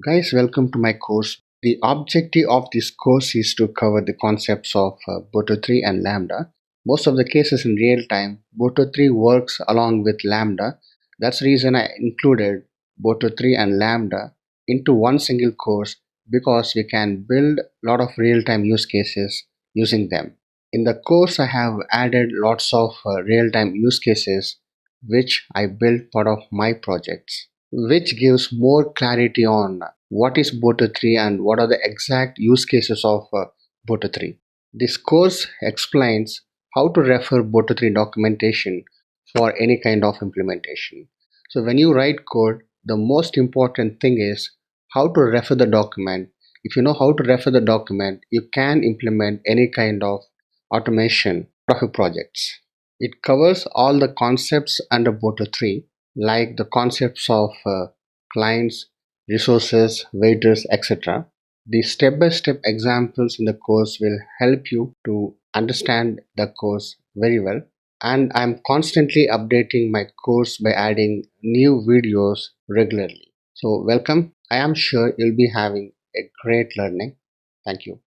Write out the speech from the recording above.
Guys, welcome to my course. The objective of this course is to cover the concepts of Boto3 and Lambda. Most of the cases in real time, Boto3 works along with Lambda. That's the reason I included Boto3 and Lambda into one single course because we can build a lot of real time use cases using them. In the course, I have added lots of real time use cases which I built part of my projects, which gives more clarity on what is Boto3 and what are the exact use cases of Boto3. This course explains how to refer Boto3 documentation for any kind of implementation. So when you write code, the most important thing is how to refer the document. If you know how to refer the document, you can implement any kind of automation of your projects. It covers all the concepts under Boto3, like the concepts of clients, resources, waiters, etc. The step-by-step examples in the course will help you to understand the course very well. And I'm constantly updating my course by adding new videos regularly. So welcome. I am sure you'll be having a great learning. Thank you.